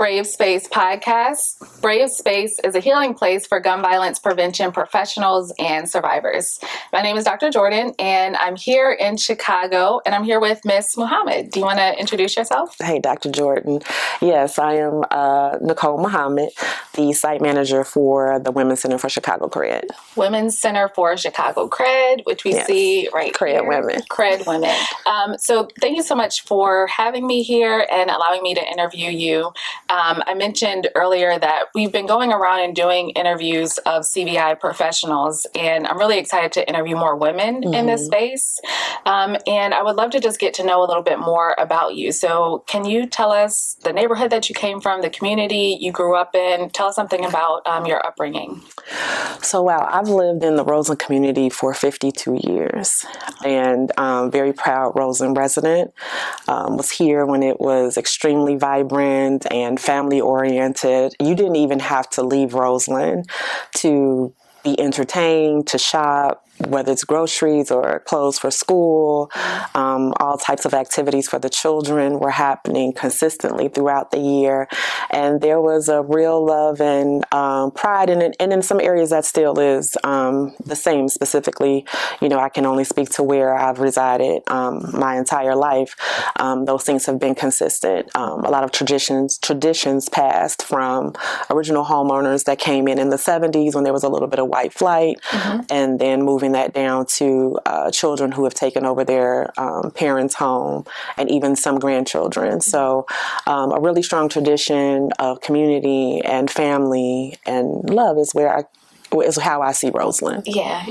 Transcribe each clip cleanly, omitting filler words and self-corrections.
Brave Space podcast. Brave Space is a healing place for gun violence prevention professionals and survivors. My name is Dr. Jordan, and I'm here in Chicago, and I'm here with Miss Muhammad. Do you want to introduce yourself? Hey, Dr. Jordan. Yes, I am Nicole Muhammad, the site manager for the Women's Center for Chicago CRED. Women's Center for Chicago CRED, which we see right CRED here. Women. CRED Women. So thank you so much for having me here and allowing me to interview you. I mentioned earlier that we've been going around and doing interviews of CVI professionals, and I'm really excited to interview more women in this space. And I would love to just get to know a little bit more about you. So can you tell us the neighborhood that you came from, the community you grew up in? Tell us something about your upbringing. So, wow, I've lived in the Roseland community for 52 years and very proud Roseland resident. Was here when it was extremely vibrant and family oriented. You didn't even have to leave Roseland to be entertained, to shop, whether it's groceries or clothes for school. All types of activities for the children were happening consistently throughout the year. And there was a real love and pride in it. And in some areas that still is the same. Specifically, I can only speak to where I've resided my entire life. Those things have been consistent. A lot of traditions passed from original homeowners that came in the 70s when there was a little bit of white flight, and then moving that down to children who have taken over their parents' home, and even some grandchildren. So a really strong tradition of community and family and love is how I see Roseland. Yeah.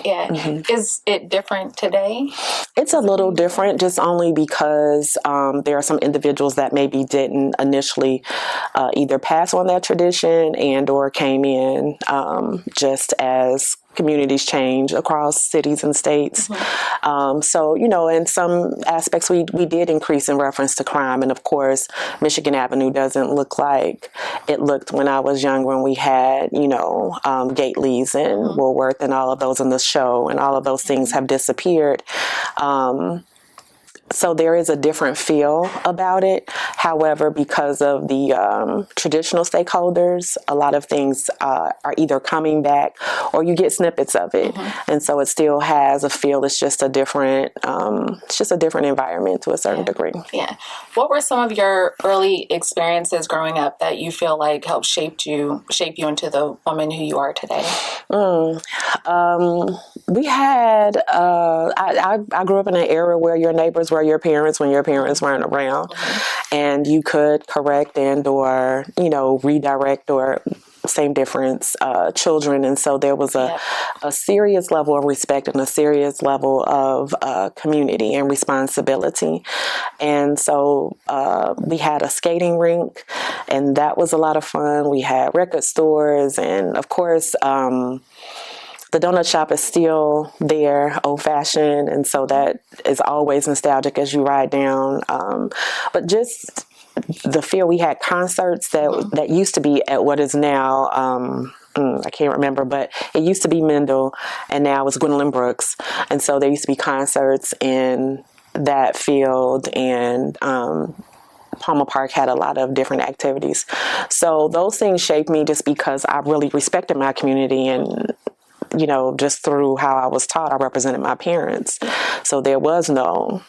Is it different today? It's a little different, just only because there are some individuals that maybe didn't initially either pass on that tradition and or came in just as communities change across cities and states. So, in some aspects, we did increase in reference to crime. And of course, Michigan Avenue doesn't look like it looked when I was young, when we had, Gately's and Woolworth and all of those in the show, and all of those things have disappeared. So there is a different feel about it. However, because of the traditional stakeholders, a lot of things are either coming back or you get snippets of it. And so it still has a feel. It's just a different, environment to a certain degree. Yeah. What were some of your early experiences growing up that you feel like helped shape you into the woman who you are today? We had, I grew up in an era where your neighbors were your parents when your parents weren't around, and you could correct and or, redirect or same difference children. And so there was a serious level of respect and a serious level of community and responsibility. And so we had a skating rink, and that was a lot of fun. We had record stores, and of course, the donut shop is still there, old-fashioned, and so that is always nostalgic as you ride down. But just the feel, we had concerts that used to be at what is now, I can't remember, but it used to be Mendel, and now it's Gwendolyn Brooks. And so there used to be concerts in that field, and Palmer Park had a lot of different activities. So those things shaped me just because I really respected my community, and just through how I was taught, I represented my parents. So there was no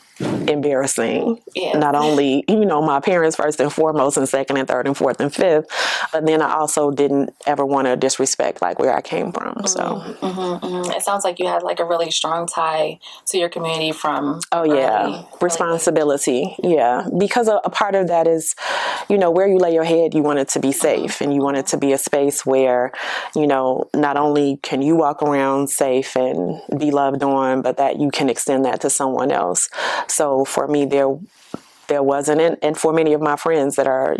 embarrassing, not only, my parents first and foremost, and second and third and fourth and fifth, but then I also didn't ever want to disrespect where I came from. So It sounds like you had a really strong tie to your community from responsibility. Yeah, because a part of that is, where you lay your head, you want it to be safe, and you want it to be a space where, not only can you walk around safe and be loved on, but that you can extend that to someone else. So for me, there wasn't, and for many of my friends that are,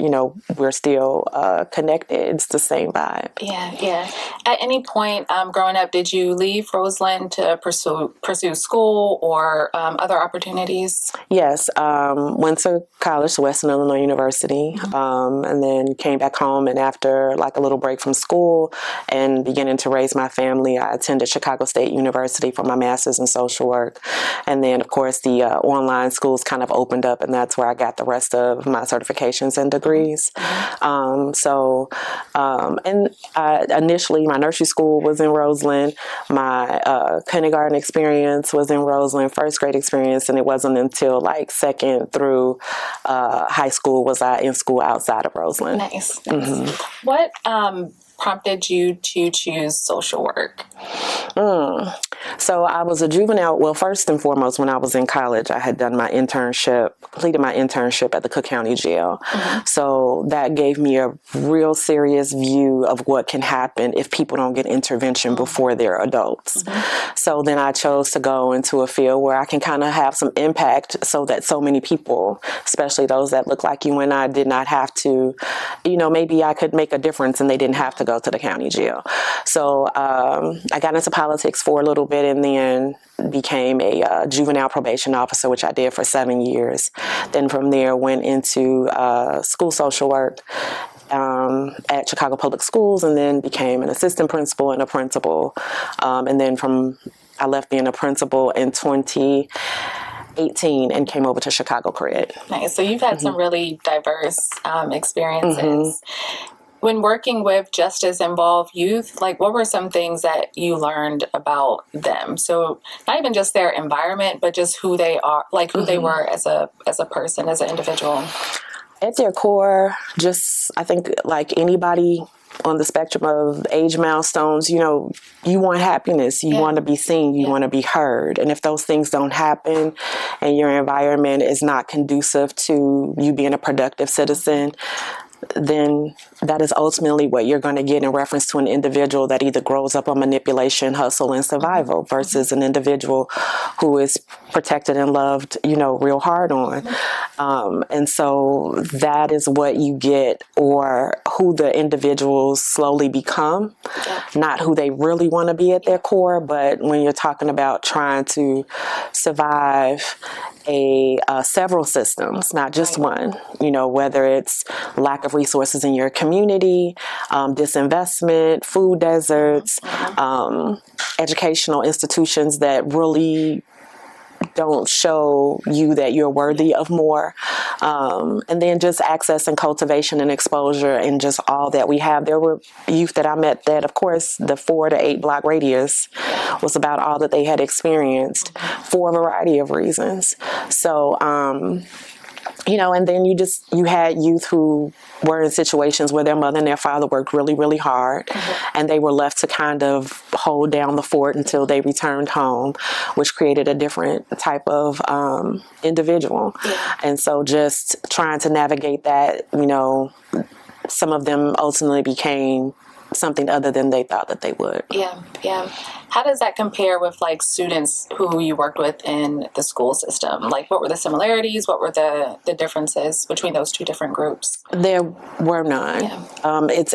we're still connected, it's the same vibe. Yeah. At any point growing up, did you leave Roseland to pursue school or other opportunities? Yes, went to college, Western Illinois University, and then came back home. And after a little break from school and beginning to raise my family, I attended Chicago State University for my master's in social work. And then, of course, the online schools kind of opened up, and that's where I got the rest of my certifications and degrees. Initially, my nursery school was in Roseland. My kindergarten experience was in Roseland, first grade experience, and it wasn't until like second through high school was I in school outside of Roseland. Nice. What prompted you to choose social work? So I was a juvenile. Well, first and foremost, when I was in college, I had done my internship, completed my internship at the Cook County Jail. So that gave me a real serious view of what can happen if people don't get intervention before they're adults. So then I chose to go into a field where I can kind of have some impact so that so many people, especially those that look like you and I, did not have to, maybe I could make a difference and they didn't have to go to the county jail. So I got into politics for a little bit and then became a juvenile probation officer, which I did for 7 years. Then from there went into school social work at Chicago Public Schools, and then became an assistant principal and a principal. And then I left being a principal in 2018 and came over to Chicago CRED. Nice. So you've had some really diverse experiences. When working with justice involved youth, like what were some things that you learned about them? So not even just their environment, but just who they are, like who they were as a person, as an individual. At their core, just I think like anybody on the spectrum of age milestones, you want happiness, you want to be seen, you want to be heard. And if those things don't happen and your environment is not conducive to you being a productive citizen, then that is ultimately what you're going to get in reference to an individual that either grows up on manipulation, hustle, and survival versus an individual who is protected and loved, real hard on. And so that is what you get, or who the individuals slowly become, not who they really want to be at their core. But when you're talking about trying to survive several systems, not just one, whether it's lack of resources in your community, disinvestment, food deserts, educational institutions that really don't show you that you're worthy of more. And then just access and cultivation and exposure and just all that we have. There were youth that I met that, of course, the 4 to 8 block radius was about all that they had experienced for a variety of reasons. So, and then you had youth who were in situations where their mother and their father worked really, really hard, and they were left to kind of hold down the fort until they returned home, which created a different type of individual. And so just trying to navigate that, some of them ultimately became something other than they thought that they would. Yeah. How does that compare with like students who you worked with in the school system? Like what were the similarities? What were the differences between those two different groups? There were none.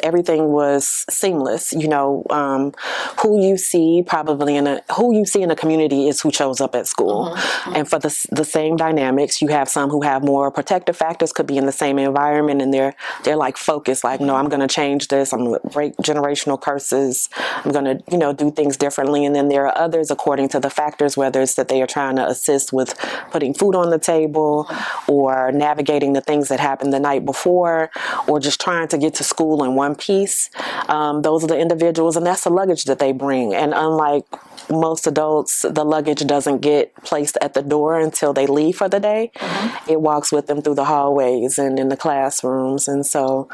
Everything was seamless. Who you see in a community is who shows up at school. And for the same dynamics, you have some who have more protective factors, could be in the same environment, and they're like focused, like, no, I'm going to change this. I'm going to break generational curses. I'm going to, do things differently. And then there are others, according to the factors, whether it's that they are trying to assist with putting food on the table or navigating the things that happened the night before, or just trying to get to school in one piece. Those are the individuals, and that's the luggage that they bring. And unlike most adults, the luggage doesn't get placed at the door until they leave for the day. It walks with them through the hallways and in the classrooms. And so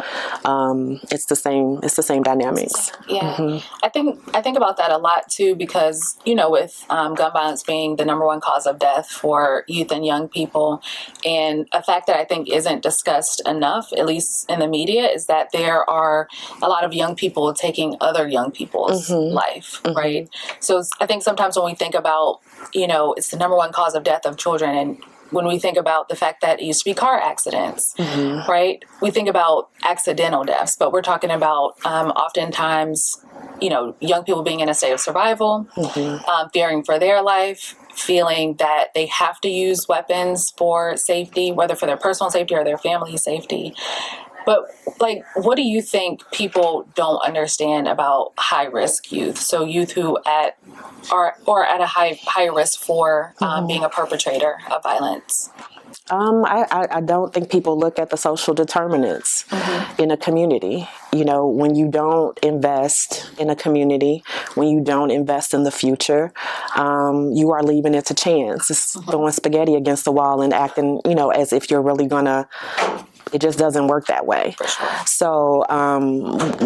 it's the same dynamics. I think about that a lot too, because with gun violence being the number one cause of death for youth and young people, and a fact that I think isn't discussed enough, at least in the media, is that there are a lot of young people taking other young people's life, right? So I think sometimes when we think about, it's the number one cause of death of children, and when we think about the fact that it used to be car accidents, right? We think about accidental deaths, but we're talking about oftentimes, young people being in a state of survival, fearing for their life, feeling that they have to use weapons for safety, whether for their personal safety or their family safety. But like, what do you think people don't understand about high risk youth? So youth who are at a high risk for being a perpetrator of violence. I don't think people look at the social determinants in a community. You know, when you don't invest in a community, when you don't invest in the future, you are leaving it to chance. It's throwing spaghetti against the wall and acting, you know, as if you're really gonna. It just doesn't work that way. So,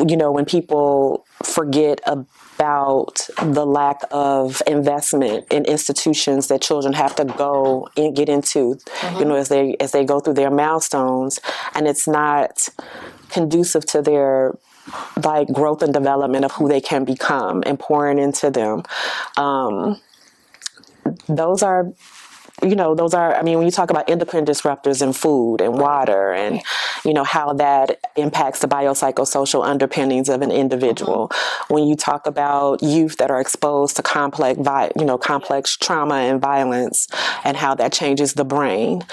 you know, when people forget about the lack of investment in institutions that children have to go and get into, you know, as they go through their milestones, and it's not conducive to their like growth and development of who they can become and pouring into them. Those are, I mean, when you talk about endocrine disruptors in food and water and, you know, how that impacts the biopsychosocial underpinnings of an individual. When you talk about youth that are exposed to complex trauma and violence and how that changes the brain.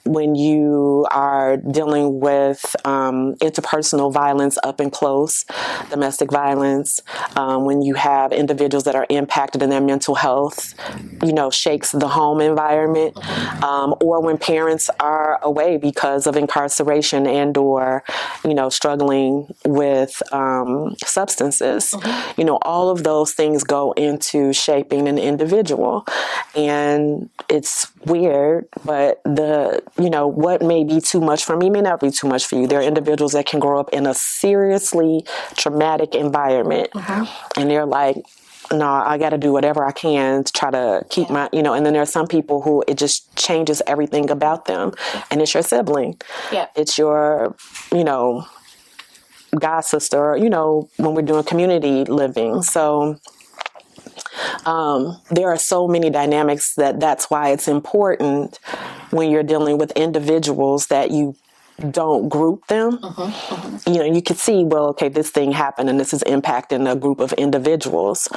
When you are dealing with interpersonal violence up and close, domestic violence, when you have individuals that are impacted in their mental health, you know, shakes the home environment, or when parents are away because of incarceration and or, you know, struggling with substances. You know, all of those things go into shaping an individual. And it's weird, but what may be too much for me may not be too much for you. There are individuals that can grow up in a seriously traumatic environment and they're like, no, I got to do whatever I can to try to keep my, and then there are some people who it just changes everything about them. And it's your sibling. Yeah. It's your, god sister, when we're doing community living. So there are so many dynamics that's why it's important when you're dealing with individuals that you don't group them. You could see, well, okay, this thing happened and this is impacting a group of individuals,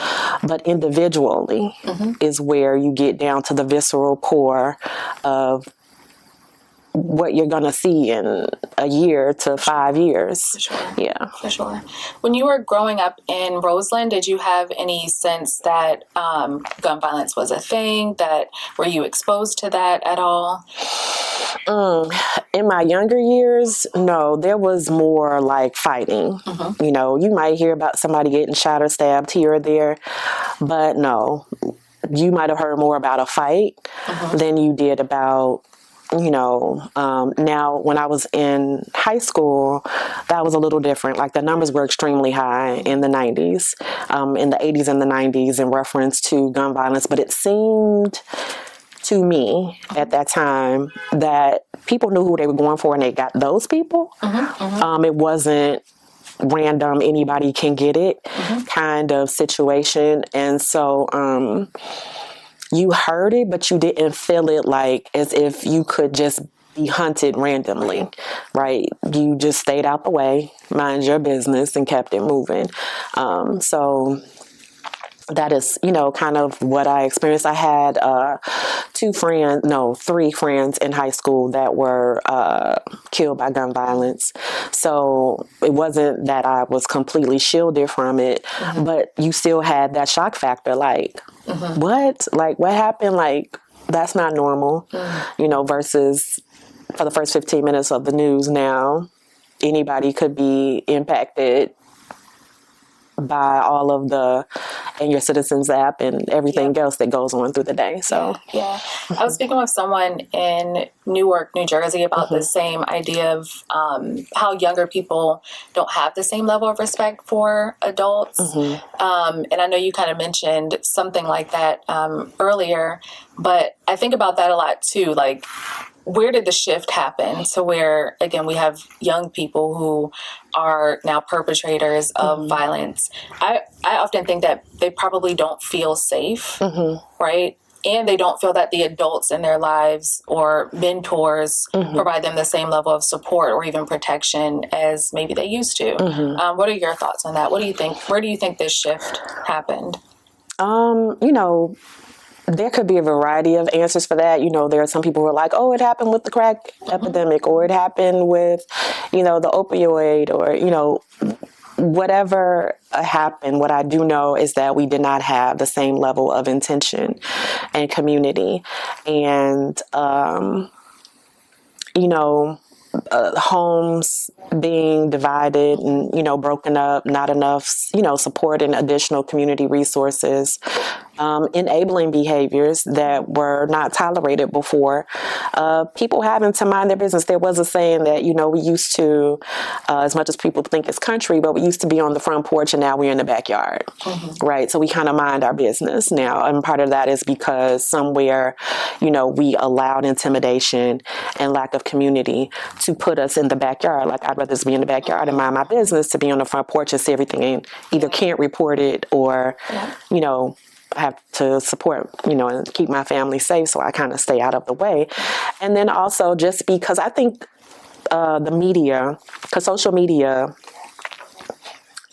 but individually is where you get down to the visceral core of what you're going to see in a year to 5 years. For sure. Yeah. For sure. When you were growing up in Roseland, did you have any sense that gun violence was a thing? Were you exposed to that at all? In my younger years, no, there was more like fighting. You might hear about somebody getting shot or stabbed here or there, but no, you might have heard more about a fight than you did about now when I was in high school, that was a little different. Like the numbers were extremely high in the 90s, in the 80s and the 90s in reference to gun violence. But it seemed to me at that time that people knew who they were going for and they got those people. It wasn't random, anybody can get it kind of situation. And so, you heard it, but you didn't feel it like as if you could just be hunted randomly, right? You just stayed out the way, mind your business, and kept it moving. So that is, kind of what I experienced. I had 3 friends in high school that were killed by gun violence. So it wasn't that I was completely shielded from it, but you still had that shock factor, like, what? Like, what happened? Like, that's not normal, versus for the first 15 minutes of the news now, anybody could be impacted by all of and your Citizens app and everything else that goes on through the day. So, yeah. I was speaking with someone in Newark, New Jersey about the same idea of how younger people don't have the same level of respect for adults. And I know you kind of mentioned something like that earlier, but I think about that a lot too. Like, where did the shift happen to where, again, we have young people who are now perpetrators of violence? I often think that they probably don't feel safe, right? And they don't feel that the adults in their lives or mentors provide them the same level of support or even protection as maybe they used to. What are your thoughts on that? What do you think? Where do you think this shift happened? there could be a variety of answers for that. There are some people who are like, oh, it happened with the crack epidemic, or it happened with, the opioid, or, whatever happened. What I do know is that we did not have the same level of intention and community. And, homes being divided and, broken up, not enough, support and additional community resources, enabling behaviors that were not tolerated before, people having to mind their business. There was a saying that, we used to, as much as people think it's country, but we used to be on the front porch and now we're in the backyard, right? So we kind of mind our business now. And part of that is because somewhere, we allowed intimidation and lack of community to put us in the backyard. Like, I'd rather just be in the backyard and mind my business to be on the front porch and see everything and either can't report it or, I have to support, and keep my family safe. So I kind of stay out of the way. And then also just because I think the media, because social media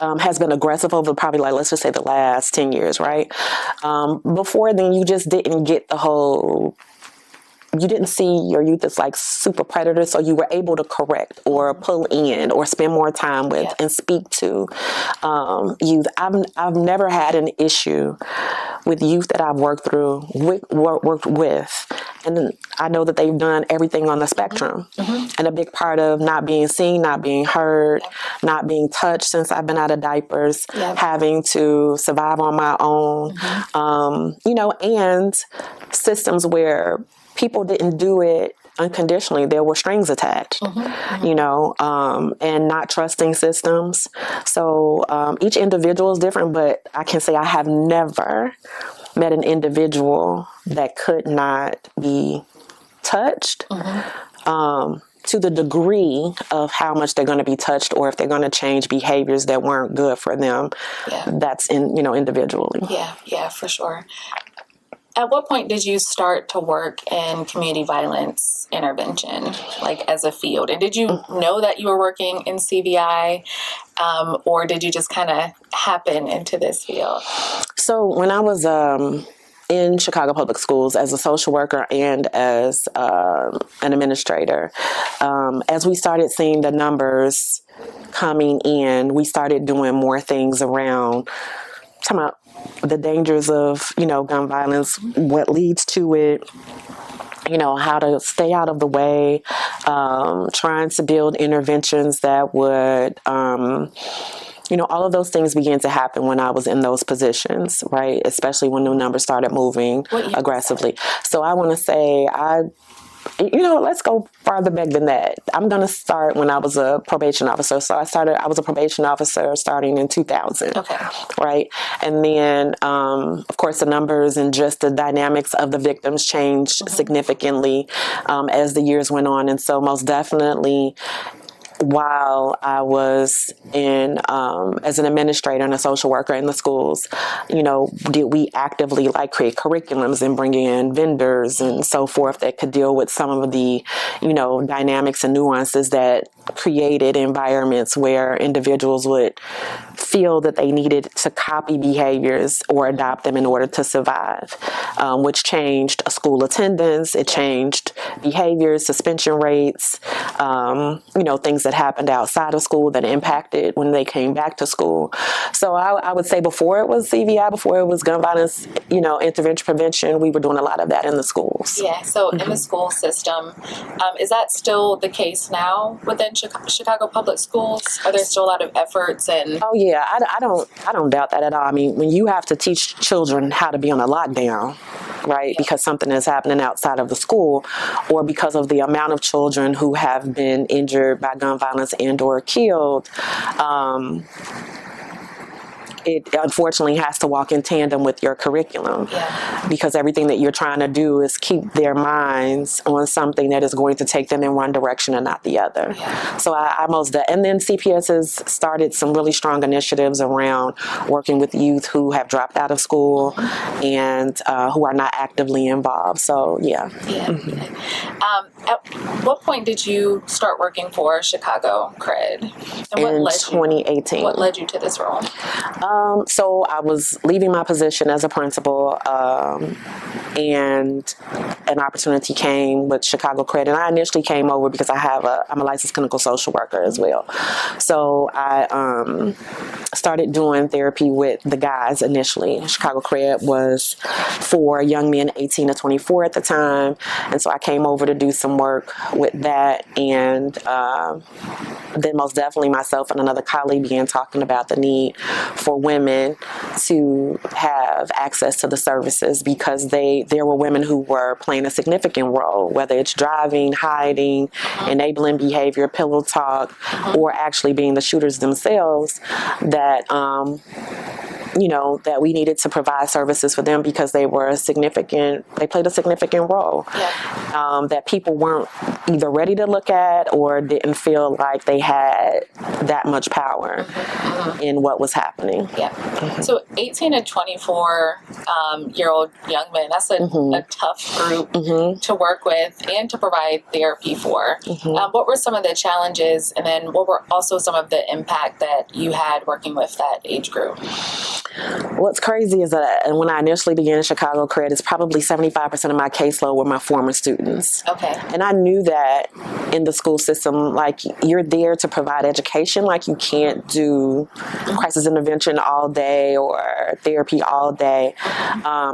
has been aggressive over probably, like, let's just say the last 10 years, right? Before then, you just didn't get you didn't see your youth as like super predators, so you were able to correct or pull in or spend more time with and speak to youth. I've never had an issue with youth that I've worked with, and I know that they've done everything on the spectrum. And a big part of not being seen, not being heard, not being touched since I've been out of diapers, having to survive on my own, and systems where people didn't do it unconditionally. There were strings attached, and not trusting systems. So each individual is different, but I can say I have never met an individual that could not be touched to the degree of how much they're going to be touched, or if they're going to change behaviors that weren't good for them. That's individually. Yeah, for sure. At what point did you start to work in community violence intervention, like as a field? And did you know that you were working in CVI, or did you just kind of happen into this field? So when I was in Chicago Public Schools as a social worker and as an administrator, as we started seeing the numbers coming in, we started doing more things around talking about the dangers of, gun violence, what leads to it, how to stay out of the way, trying to build interventions that would, all of those things began to happen when I was in those positions, right? Especially when the numbers started moving aggressively. So I want to say let's go farther back than that. I'm going to start when I was a probation officer. So I was a probation officer starting in 2000. Okay. Right. And then, of course, the numbers and just the dynamics of the victims changed significantly as the years went on. And so most definitely, while I was in as an administrator and a social worker in the schools, did we actively create curriculums and bring in vendors and so forth that could deal with some of the, dynamics and nuances that created environments where individuals would feel that they needed to copy behaviors or adopt them in order to survive, which changed school attendance. It changed behaviors, suspension rates, things that happened outside of school that impacted when they came back to school. So I would say before it was CVI, before it was gun violence, intervention prevention, we were doing a lot of that in the schools. Yeah. So in the school system, is that still the case now within Chicago Public Schools? Are there still a lot of efforts and? Oh yeah, I don't doubt that at all. I mean, when you have to teach children how to be on a lockdown, right, because something is happening outside of the school, or because of the amount of children who have been injured by gun violence and or killed, it unfortunately has to walk in tandem with your curriculum, because everything that you're trying to do is keep their minds on something that is going to take them in one direction and not the other. So and then CPS has started some really strong initiatives around working with youth who have dropped out of school and who are not actively involved. So at what point did you start working for Chicago CRED? And in 2018. What led you to this role? So I was leaving my position as a principal and an opportunity came with Chicago CRED. And I initially came over because I'm a licensed clinical social worker as well. So I started doing therapy with the guys initially. Chicago CRED was for young men 18 to 24 at the time. And so I came over to do some work with that. And then most definitely myself and another colleague began talking about the need for women to have access to the services, because there were women who were playing a significant role, whether it's driving, hiding, enabling behavior, pillow talk, or actually being the shooters themselves, that that we needed to provide services for them because they played a significant role. Yeah. That people weren't either ready to look at or didn't feel like they had that much power in what was happening. Yeah. So 18 to 24 year old young men, that's a tough group to work with and to provide therapy for. What were some of the challenges, and then what were also some of the impact that you had working with that age group? What's crazy is that when I initially began in Chicago CRED, it's probably 75% of my caseload were my former students. Okay. And I knew that in the school system, like, you're there to provide education. Like, you can't do crisis intervention all day or therapy all day.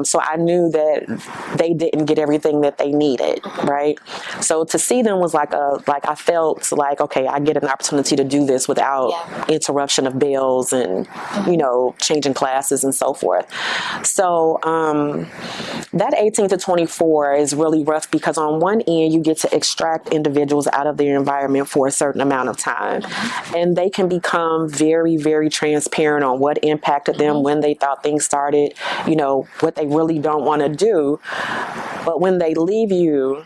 So I knew that they didn't get everything that they needed, right? So to see them was I felt like, okay, I get an opportunity to do this without interruption of bills and, changing classes and so forth. So that 18 to 24 is really rough, because on one end, you get to extract individuals out of their environment for a certain amount of time. And they can become very, very transparent on what impacted them, when they thought things started, what they really don't want to do. But when they leave you,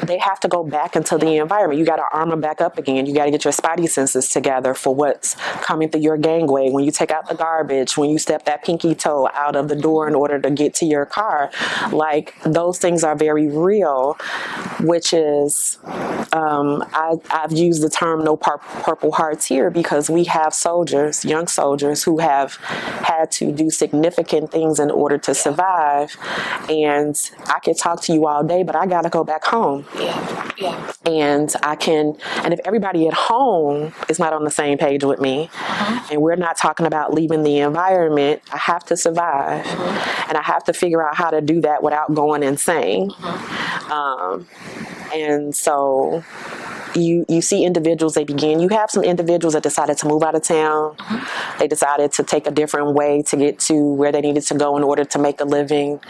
they have to go back into the environment. You got to arm them back up again. You got to get your spidey senses together for what's coming through your gangway. When you take out the garbage, when you step that pinky toe out of the door in order to get to your car, like, those things are very real, which is, I've used the term no purple hearts here, because we have soldiers, young soldiers, who have had to do significant things in order to survive. And I could talk to you all day, but I got to go back home. Yeah. And if everybody at home is not on the same page with me, and we're not talking about leaving the environment, I have to survive. And I have to figure out how to do that without going insane. And so you see individuals, you have some individuals that decided to move out of town. They decided to take a different way to get to where they needed to go in order to make a living.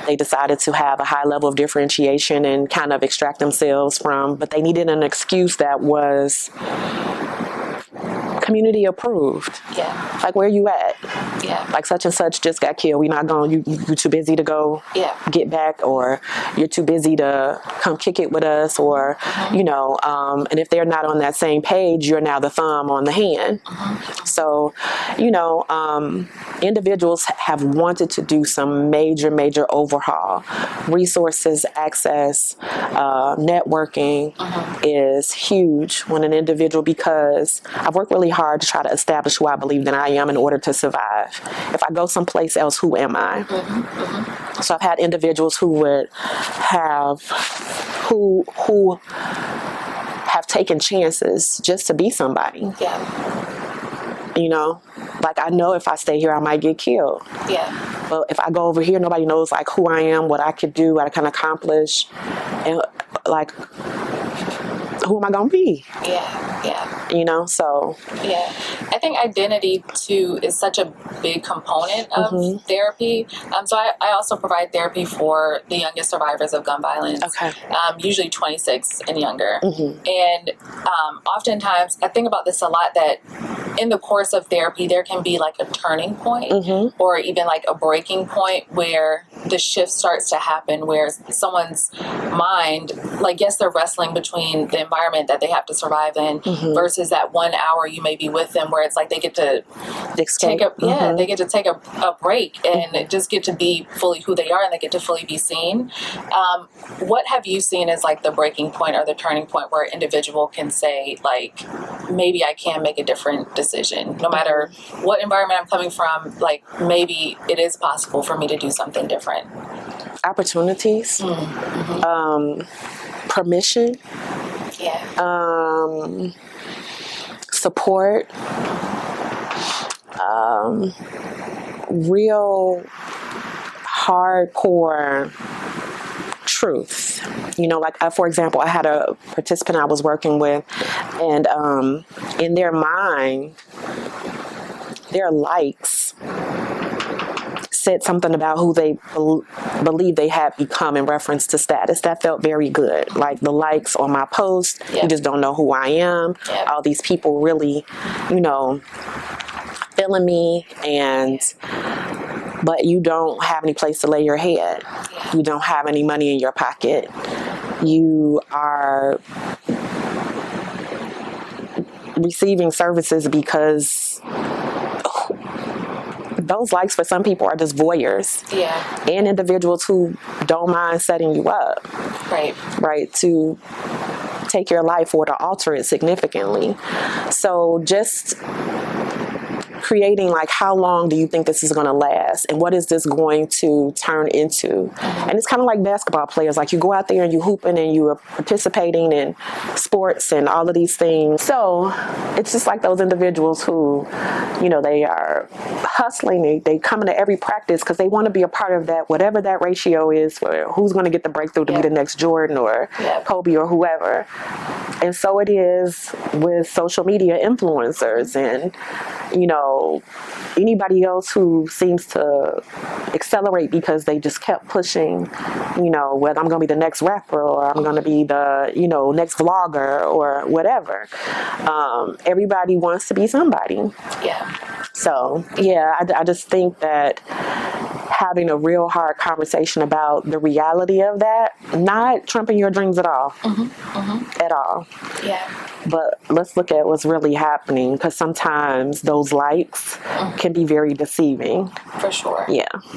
They decided to have a high level of differentiation and kind of extract themselves but they needed an excuse that was community approved. Yeah. Like, where you at? Yeah. Like, such and such just got killed. We're not going, you too busy to go get back, or you're too busy to come kick it with us, or, and if they're not on that same page, you're now the thumb on the hand. So, individuals have wanted to do some major overhaul. Resources, access, networking is huge when an individual, because I've worked really hard to try to establish who I believe that I am in order to survive. If I go someplace else, who am I? So I've had individuals who have taken chances just to be somebody. Like, I know if I stay here, I might get killed. But if I go over here, nobody knows, like, who I am, what I could do, what I can accomplish, and, like, who am I gonna be? So. I think identity too is such a big component of therapy. So I also provide therapy for the youngest survivors of gun violence. Usually 26 and younger. And oftentimes, I think about this a lot, that in the course of therapy, there can be like a turning point or even like a breaking point where the shift starts to happen, where someone's mind, like, yes, they're wrestling between the environment that they have to survive in versus that 1 hour you may be with them, where it's like they get to take a break and just get to be fully who they are, and they get to fully be seen. What have you seen as like the breaking point or the turning point where an individual can say, like, maybe I can make a different decision. No matter what environment I'm coming from, like maybe it is possible for me to do something different. Opportunities, permission, support, real hardcore truth. Like for example, I had a participant I was working with, and in their mind, their likes said something about who they believe they had become in reference to status. That felt very good. Like the likes on my post, you just don't know who I am. All these people really, feeling me, but you don't have any place to lay your head. You don't have any money in your pocket. You are receiving services because those likes for some people are just voyeurs. And individuals who don't mind setting you up. Right. To take your life or to alter it significantly. So just creating like, how long do you think this is going to last, and what is this going to turn into? And it's kind of like basketball players. Like, you go out there and you hooping and you are participating in sports and all of these things. So it's just like those individuals who, they are hustling. They come into every practice because they want to be a part of that, whatever that ratio is for who's going to get the breakthrough to be the next Jordan or Kobe or whoever. And so it is with social media influencers and, anybody else who seems to accelerate because they just kept pushing, whether I'm going to be the next rapper or I'm going to be the, next vlogger or whatever. Everybody wants to be somebody. So, I just think that having a real hard conversation about the reality of that, not trumping your dreams at all. At all. But let's look at what's really happening, because sometimes those likes can be very deceiving. For sure.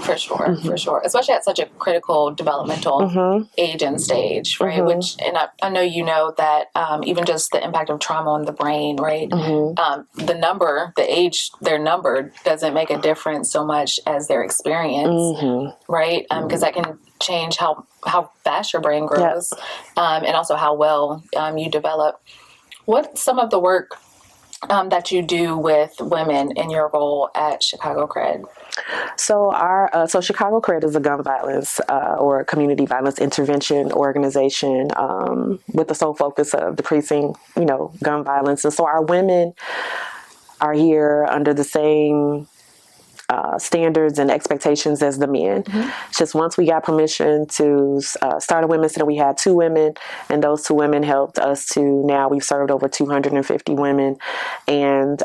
For sure. Mm-hmm. For sure. Especially at such a critical developmental age and stage, right? Which, and I know that even just the impact of trauma on the brain, right? The age they're numbered doesn't make a difference so much as their experience, right? Because that can change how fast your brain grows, and also how well you develop. What's some of the work that you do with women in your role at Chicago CRED? So Chicago CRED is a gun violence or community violence intervention organization with the sole focus of decreasing, gun violence. And so our women are here under the same standards and expectations as the men. Just once we got permission to start a women's center, we had 2 women, and those 2 women helped us to, now we've served over 250 women. And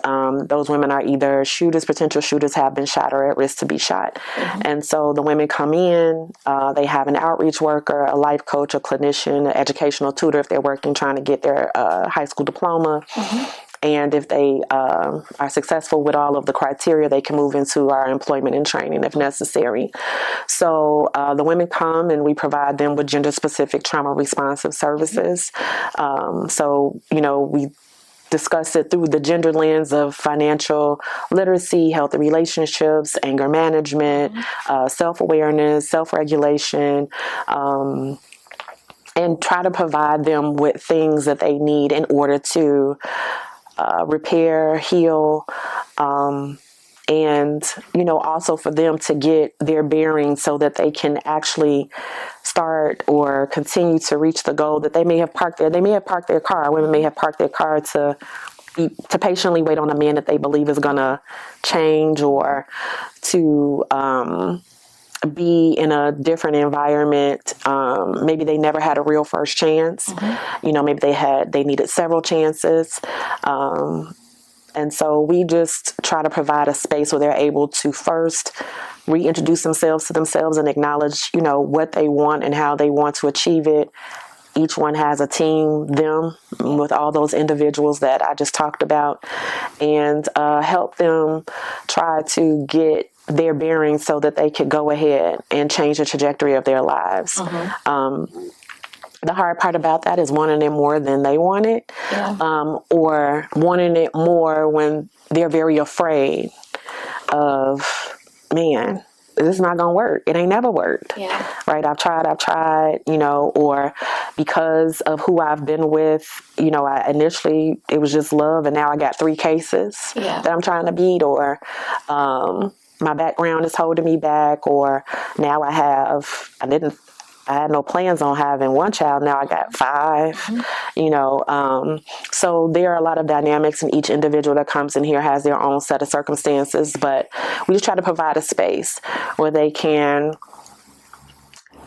those women are either shooters, potential shooters, have been shot, or at risk to be shot. And so the women come in, they have an outreach worker, a life coach, a clinician, an educational tutor if they're working, trying to get their high school diploma. And if they are successful with all of the criteria, they can move into our employment and training if necessary. So the women come and we provide them with gender-specific trauma responsive services. So, we discuss it through the gender lens of financial literacy, healthy relationships, anger management, self-awareness, self-regulation, and try to provide them with things that they need in order to repair, heal, and, also for them to get their bearings so that they can actually start or continue to reach the goal that they may have parked there. They may have parked their car. Women may have parked their car to patiently wait on a man that they believe is going to change, or to be in a different environment. Maybe they never had a real first chance. Maybe they needed several chances. And so we just try to provide a space where they're able to first reintroduce themselves to themselves and acknowledge, what they want and how they want to achieve it. Each one has a team, them, with all those individuals that I just talked about, and help them try to get their bearings so that they could go ahead and change the trajectory of their lives. the hard part about that is wanting it more than they want it, or wanting it more when they're very afraid of, man, this is not going to work. It ain't never worked. Yeah. Right. I've tried, you know, or because of who I've been with, you know, initially it was just love. And now I got 3 cases that I'm trying to beat, or, my background is holding me back, or now I had no plans on having 1 child. Now I got 5, you know. So there are a lot of dynamics, and each individual that comes in here has their own set of circumstances. But we just try to provide a space where they can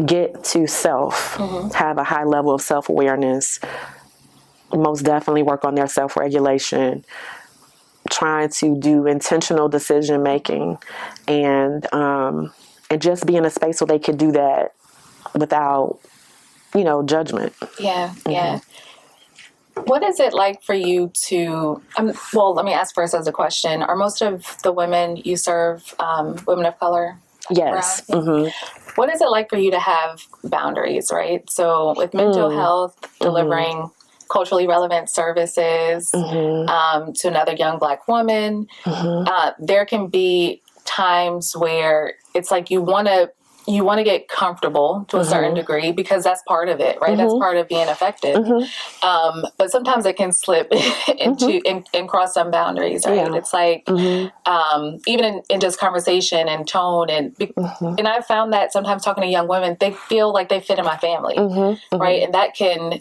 get to self, have a high level of self-awareness, most definitely work on their self-regulation, trying to do intentional decision making, and just be in a space where they could do that without, you know, judgment. Yeah. What is it like for you to, well, let me ask first as a question. Are most of the women you serve women of color? Yes. What is it like for you to have boundaries, right? So with mental health, delivering culturally relevant services to another young Black woman, there can be times where it's like you want to get comfortable to a certain degree, because that's part of it, right? That's part of being effective. But sometimes it can slip into and cross some boundaries, right? Yeah. It's like even in just conversation and tone, and I've found that sometimes talking to young women, they feel like they fit in my family, right? And that can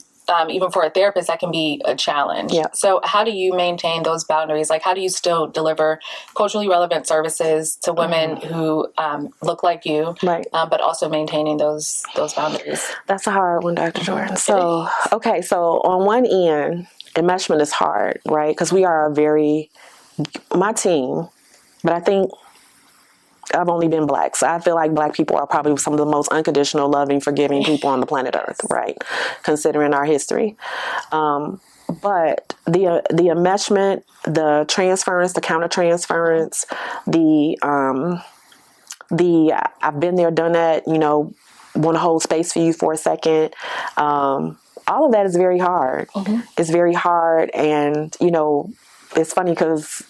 even for a therapist, that can be a challenge. Yeah. So how do you maintain those boundaries? Like, how do you still deliver culturally relevant services to women who look like you, right, but also maintaining those boundaries? That's a hard one, Dr. Jordan. So, okay, so on one end, enmeshment is hard, right? Because we are my team, but I think I've only been Black. So I feel like Black people are probably some of the most unconditional, loving, forgiving people on the planet Earth, right? Considering our history. But the enmeshment, the transference, the countertransference, I've been there, done that, you know, want to hold space for you for a second. All of that is very hard. It's very hard. And, you know, it's funny because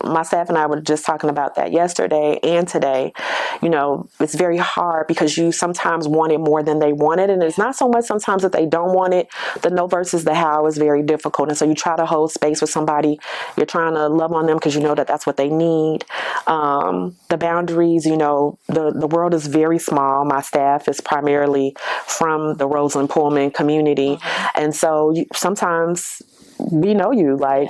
my staff and I were just talking about that yesterday and today. You know, it's very hard because you sometimes want it more than they want it. And it's not so much sometimes that they don't want it. The no versus the how is very difficult. And so you try to hold space with somebody. You're trying to love on them because you know that that's what they need. The boundaries, you know, the world is very small. My staff is primarily from the Roseland Pullman community. And so sometimes we know you, like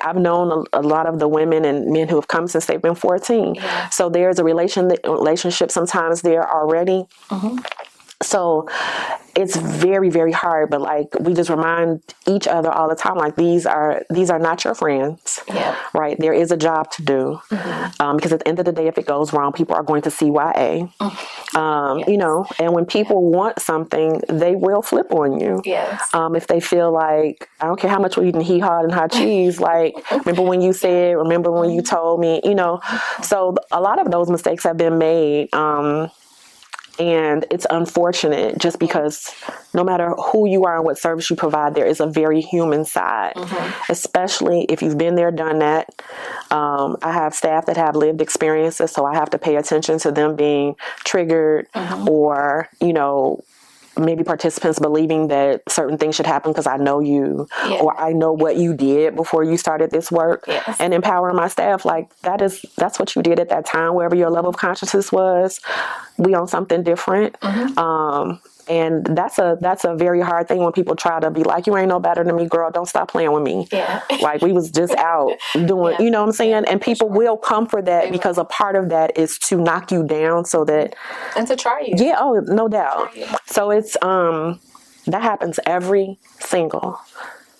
I've known a lot of the women and men who have come since they've been 14. So there's a relationship sometimes there already. So it's very, very hard, but like we just remind each other all the time, like these are not your friends, right? There is a job to do, because at the end of the day, if it goes wrong, people are going to CYA, you know, and when people want something, they will flip on you. If they feel like, I don't care how much we're eating hee-haw and hot cheese, like, remember when you said, remember when you told me, you know, so a lot of those mistakes have been made. And it's unfortunate just because no matter who you are and what service you provide, there is a very human side, especially if you've been there, done that. I have staff that have lived experiences, so I have to pay attention to them being triggered or, you know, maybe participants believing that certain things should happen because I know you or I know what you did before you started this work, and empowering my staff. Like that's what you did at that time, wherever your level of consciousness was. We on something different. And that's a very hard thing when people try to be like, you ain't no better than me, girl. Don't stop playing with me. Like we was just out doing, you know what I'm saying? And people will come for that because a part of that is to knock you down so that. And to try you. Yeah. Oh, no doubt. So it's, that happens every single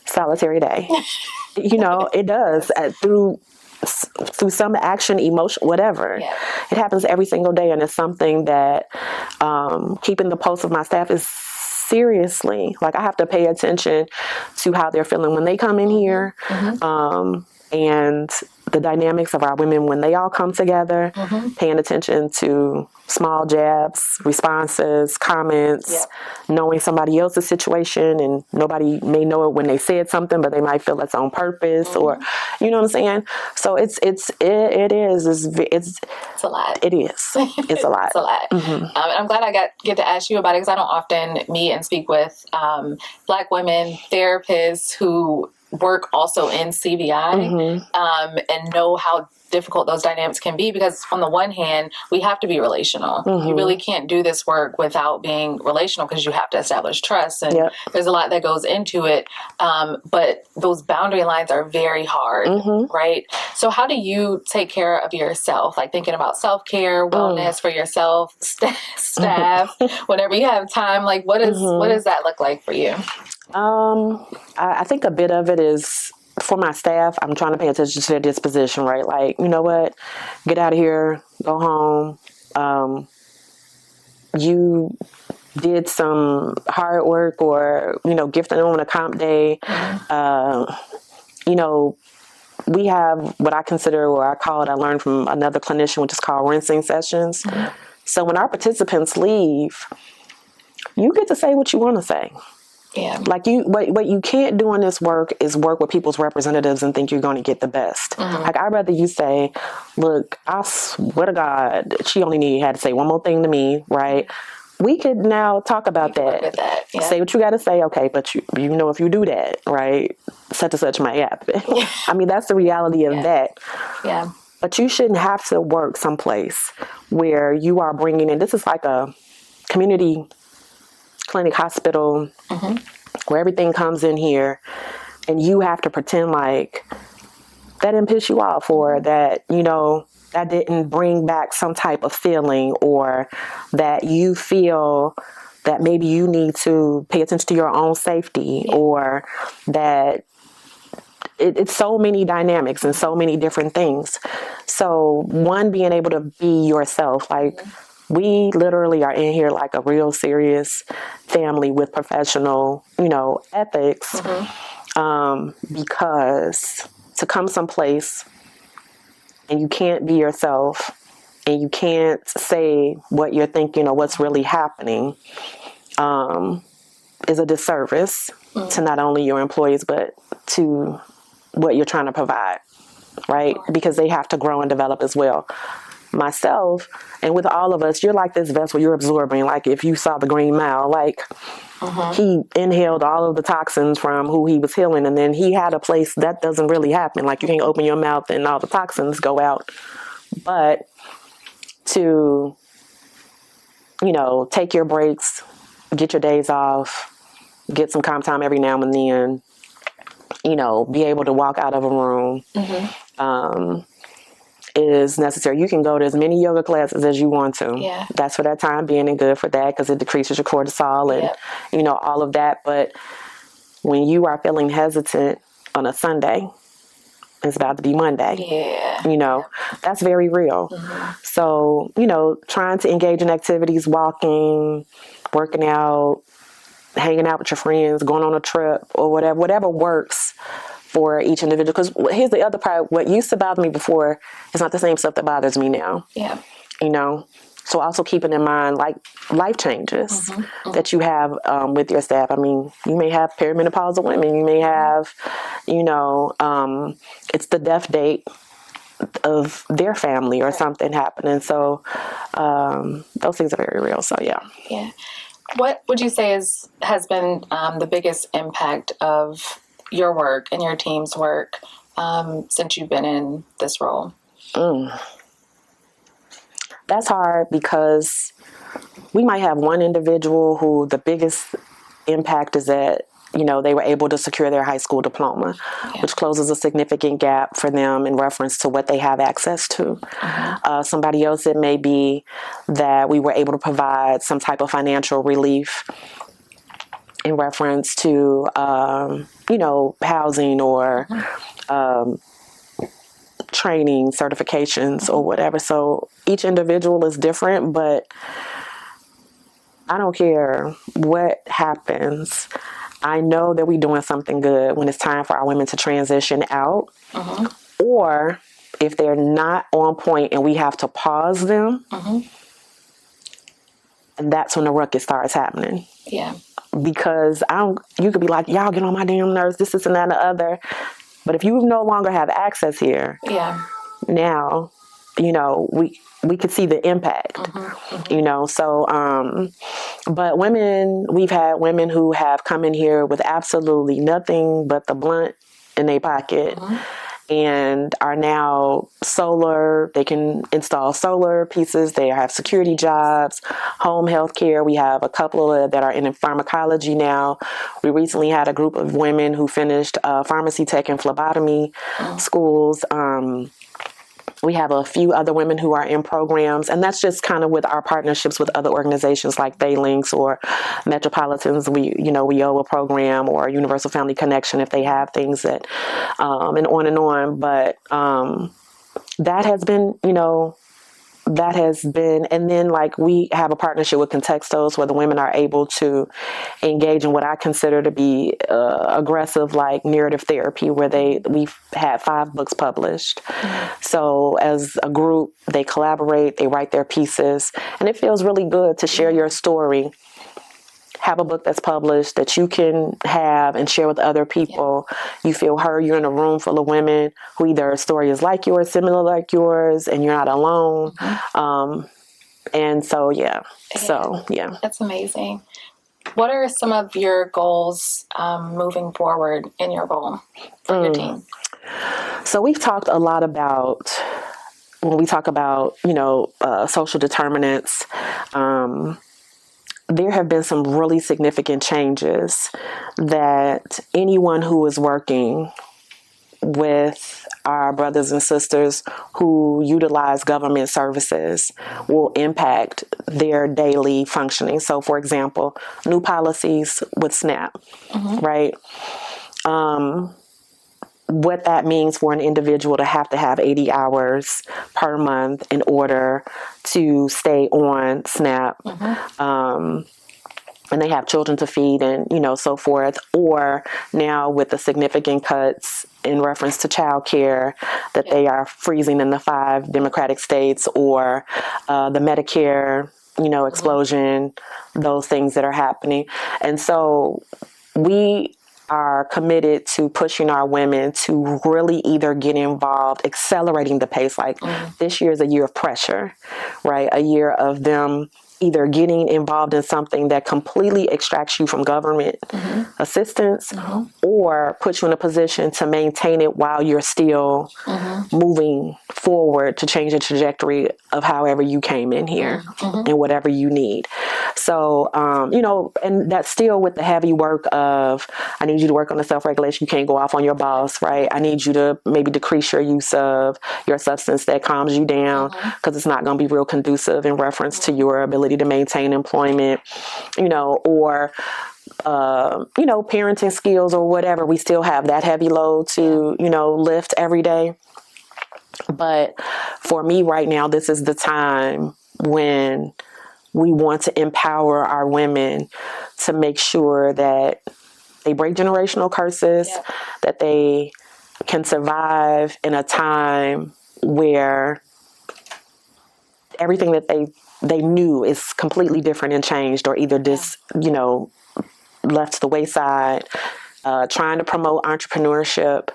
solitary day. You know, it does through some action, emotion, whatever. It happens every single day, and it's something that keeping the pulse of my staff is seriously, like I have to pay attention to how they're feeling when they come in here, and the dynamics of our women when they all come together, paying attention to small jabs, responses, comments, knowing somebody else's situation, and nobody may know it when they said something, but they might feel it's on purpose, or you know what I'm saying. So it's a lot. It is. It's a lot. It's a lot. I'm glad I get to ask you about it, because I don't often meet and speak with Black women therapists who work also in CVI, and know how difficult those dynamics can be, because on the one hand, we have to be relational. You really can't do this work without being relational, because you have to establish trust, and there's a lot that goes into it. But those boundary lines are very hard, right? So how do you take care of yourself? Like thinking about self-care, wellness for yourself, staff, whenever you have time, like what does that look like for you? I think a bit of it is for my staff. I'm trying to pay attention to their disposition, right? Like, you know what? Get out of here, go home. You did some hard work, or, gifting on a comp day. We have what I consider, or I call it, I learned from another clinician, which is called rinsing sessions. So when our participants leave, you get to say what you want to say. Yeah. Like what you can't do in this work is work with people's representatives and think you're going to get the best. Like, I'd rather you say, look, I swear to God, she only had to say one more thing to me, right? We could now talk about that. Say what you got to say, okay, but you if you do that, right, such and such might happen. I mean, that's the reality of that. Yeah. But you shouldn't have to work someplace where you are bringing in, this is like a community clinic, hospital, where everything comes in here, and you have to pretend like that didn't piss you off, or that, that didn't bring back some type of feeling, or that you feel that maybe you need to pay attention to your own safety, or that it's so many dynamics and so many different things. So one, being able to be yourself, like, we literally are in here like a real serious family with professional, ethics, because to come someplace and you can't be yourself and you can't say what you're thinking or what's really happening, is a disservice to not only your employees, but to what you're trying to provide, right? Because they have to grow and develop as well. Myself, and with all of us, you're like this vessel, you're absorbing. Like, if you saw the Green Mile, like, he inhaled all of the toxins from who he was healing, and then he had a place that doesn't really happen. Like, you can't open your mouth and all the toxins go out. But to, take your breaks, get your days off, get some calm time every now and then, be able to walk out of a room, is necessary. You can go to as many yoga classes as you want to. Yeah. That's for that time being, and good for that, because it decreases your cortisol and, all of that. But when you are feeling hesitant on a Sunday, it's about to be Monday. That's very real. So, trying to engage in activities, walking, working out, hanging out with your friends, going on a trip, or whatever works for each individual. Because here's the other part. What used to bother me before is not the same stuff that bothers me now. Yeah. So also keeping in mind, like, life changes that you have with your staff. I mean, you may have perimenopausal women. You may have, it's the death date of their family or something happening. So those things are very real. So, yeah. Yeah. What would you say has been the biggest impact of your work and your team's work since you've been in this role? That's hard, because we might have one individual who the biggest impact is that, they were able to secure their high school diploma, which closes a significant gap for them in reference to what they have access to. Somebody else, it may be that we were able to provide some type of financial relief in reference to, housing or training, certifications, or whatever. So each individual is different, but I don't care what happens. I know that we're doing something good when it's time for our women to transition out, or if they're not on point and we have to pause them, and that's when the ruckus starts happening. Yeah. Because you could be like, y'all get on my damn nerves, this, and that, and the other. But if you no longer have access here, now, we could see the impact, so, but we've had women who have come in here with absolutely nothing but the blunt in their pocket and are now they can install solar pieces. They have security jobs, home health care. We have a couple that are in pharmacology now. We recently had a group of women who finished pharmacy tech and phlebotomy schools. We have a few other women who are in programs, and that's just kind of with our partnerships with other organizations like Phalanx or Metropolitans. We owe a program, or Universal Family Connection if they have things that, and on and on. But that has been, and then like we have a partnership with Contextos where the women are able to engage in what I consider to be aggressive, like narrative therapy, where we've had 5 books published. So as a group, they collaborate, they write their pieces, and it feels really good to share your story. Have a book that's published that you can have and share with other people. You feel heard. You're in a room full of women who either a story is like yours, similar like yours, and you're not alone. And so, That's amazing. What are some of your goals moving forward in your role for your team? So we've talked a lot about, when we talk about, social determinants, there have been some really significant changes that anyone who is working with our brothers and sisters who utilize government services will impact their daily functioning. So, for example, new policies with SNAP, right? What that means for an individual to have 80 hours per month in order to stay on SNAP. And they have children to feed and, so forth. Or now with the significant cuts in reference to child care that they are freezing in the 5 Democratic states, or the Medicare, explosion, those things that are happening. And so we are committed to pushing our women to really either get involved, accelerating the pace. Like this year is a year of pressure, right? A year of them either getting involved in something that completely extracts you from government assistance, or puts you in a position to maintain it while you're still moving forward to change the trajectory of however you came in here and whatever you need. So, and that's still with the heavy work of, I need you to work on the self-regulation. You can't go off on your boss, right? I need you to maybe decrease your use of your substance that calms you down, because it's not going to be real conducive in reference to your ability to maintain employment, or parenting skills or whatever. We still have that heavy load to, lift every day. But for me right now, this is the time when we want to empower our women to make sure that they break generational curses, that they can survive in a time where everything that they knew is completely different and changed, or either left to the wayside, trying to promote entrepreneurship.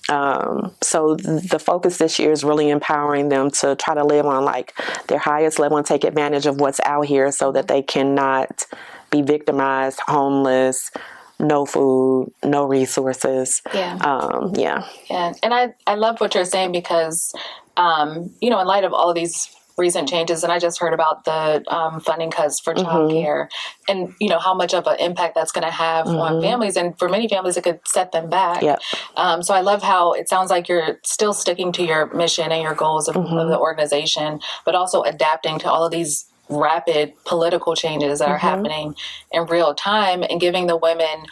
So the focus this year is really empowering them to try to live on like their highest level and take advantage of what's out here, so that they cannot be victimized, homeless, no food, no resources. And I love what you're saying, because in light of all of these recent changes, and I just heard about the funding cuts for childcare, and how much of an impact that's going to have on families, and for many families it could set them back. So I love how it sounds like you're still sticking to your mission and your goals of the organization, but also adapting to all of these rapid political changes that are happening in real time, and giving the women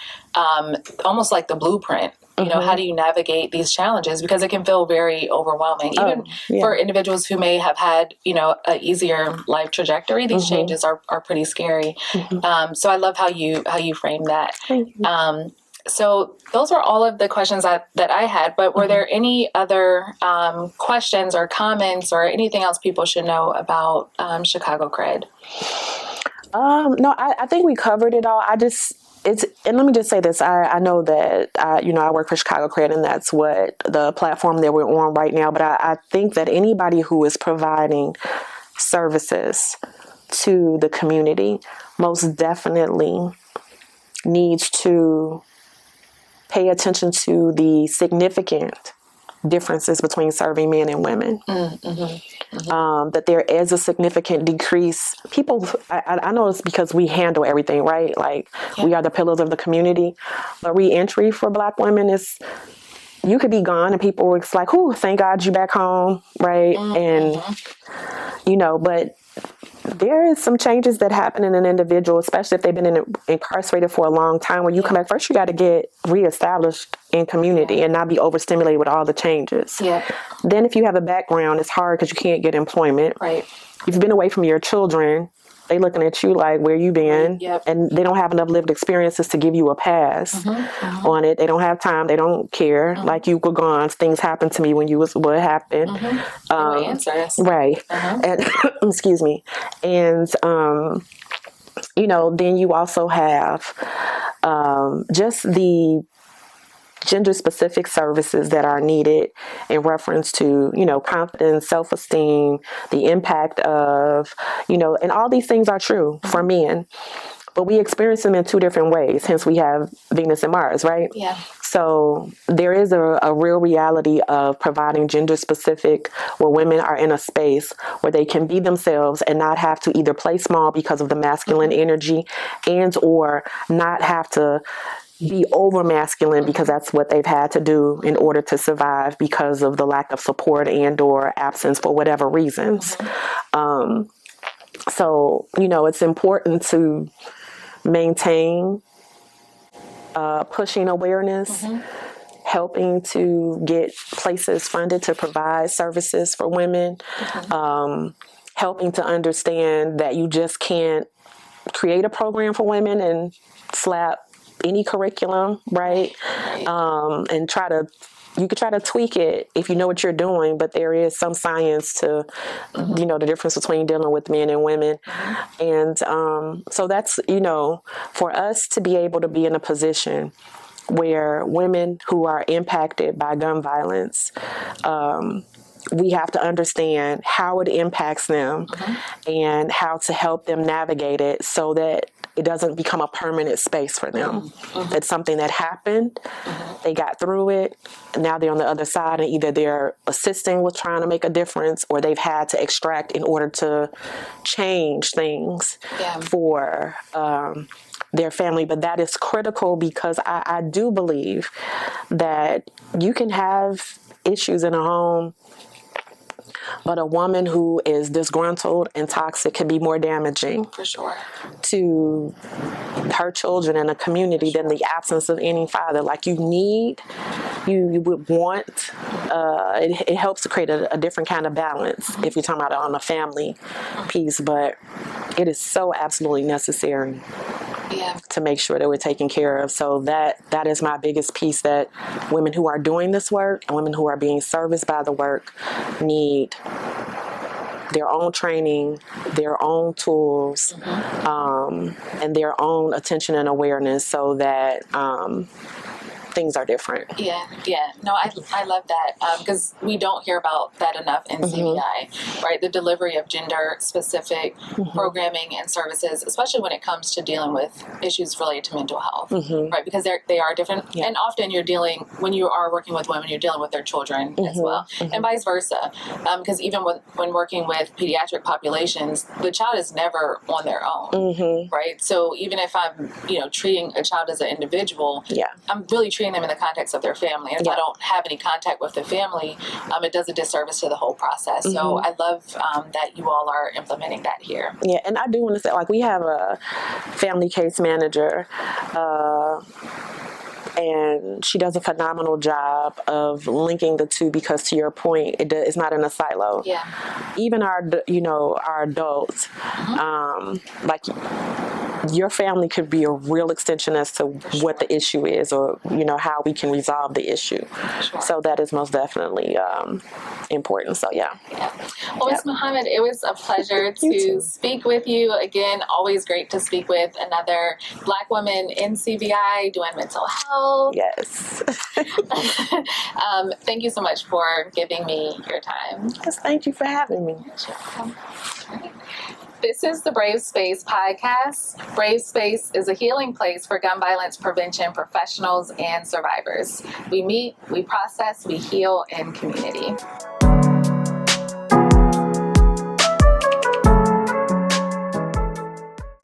almost like the blueprint. How do you navigate these challenges? Because it can feel very overwhelming, even for individuals who may have had, an easier life trajectory. These changes are pretty scary. So I love how you frame that. So those were all of the questions that I had, but were there any other questions or comments or anything else people should know about Chicago CRED? No, I think we covered it all. And let me just say this. I know that, I work for Chicago CRED, and that's what the platform that we're on right now. But I think that anybody who is providing services to the community most definitely needs to pay attention to the significant differences between serving men and women. That there is a significant decrease. People, I know it's because we handle everything, right? Like, we are the pillars of the community. But re-entry for Black women is, you could be gone and people, it's like, oh, thank God you back home, right? And, but there is some changes that happen in an individual, especially if they've been incarcerated for a long time. When you come back, first you got to get reestablished in community and not be overstimulated with all the changes. Then if you have a background, it's hard because you can't get employment. Right. You've been away from your children. They looking at you like, where you been? And they don't have enough lived experiences to give you a pass on it. They don't have time. They don't care. Like, you were gone. Things happened to me when you was, what happened? Answers. Right. And excuse me. And, then you also have just the gender-specific services that are needed in reference to, confidence, self-esteem, the impact of, and all these things are true for men, but we experience them in two different ways. Hence, we have Venus and Mars, right? Yeah. So there is a real reality of providing gender-specific, where women are in a space where they can be themselves and not have to either play small because of the masculine energy, and or not have to be over masculine because that's what they've had to do in order to survive because of the lack of support and or absence for whatever reasons. So, it's important to maintain pushing awareness, helping to get places funded to provide services for women, helping to understand that you just can't create a program for women and slap any curriculum, right? And you could try to tweak it if you know what you're doing, but there is some science to, the difference between dealing with men and women. And so that's, for us to be able to be in a position where women who are impacted by gun violence, we have to understand how it impacts them and how to help them navigate it so that it doesn't become a permanent space for them. It's something that happened. They got through it. Now they're on the other side, and either they're assisting with trying to make a difference, or they've had to extract in order to change things for their family. But that is critical, because I do believe that you can have issues in a home, but a woman who is disgruntled and toxic can be more damaging For sure. to her children and a community than the absence of any father. Like, you would want, it helps to create a different kind of balance if you're talking about it on a family piece, but it is so absolutely necessary to make sure that we're taken care of. So that is my biggest piece, that women who are doing this work and women who are being serviced by the work need their own training, their own tools, and their own attention and awareness, so that things are different. Yeah. No, I love that, because we don't hear about that enough in CVI, right? The delivery of gender-specific programming and services, especially when it comes to dealing with issues related to mental health, right? Because they are different, and often when you are working with women, you're dealing with their children as well, and vice versa. Because even when working with pediatric populations, the child is never on their own, right? So even if I'm, treating a child as an individual, I'm really treating them in the context of their family. And if I don't have any contact with the family, it does a disservice to the whole process. So I love that you all are implementing that here. Yeah, and I do want to say, like, we have a family case manager, and she does a phenomenal job of linking the two, because, to your point, it's not in a silo. Even our adults, like, your family could be a real extension as to what the issue is, or how we can resolve the issue. Sure. So that is most definitely important. So yeah. Well, Ms. Muhammad, it was a pleasure to speak with you again. Always great to speak with another Black woman in CVI doing mental health. Yes. Thank you so much for giving me your time. Yes, thank you for having me. This is the Brave Space podcast. Brave Space is a healing place for gun violence prevention professionals and survivors. We meet, we process, we heal in community.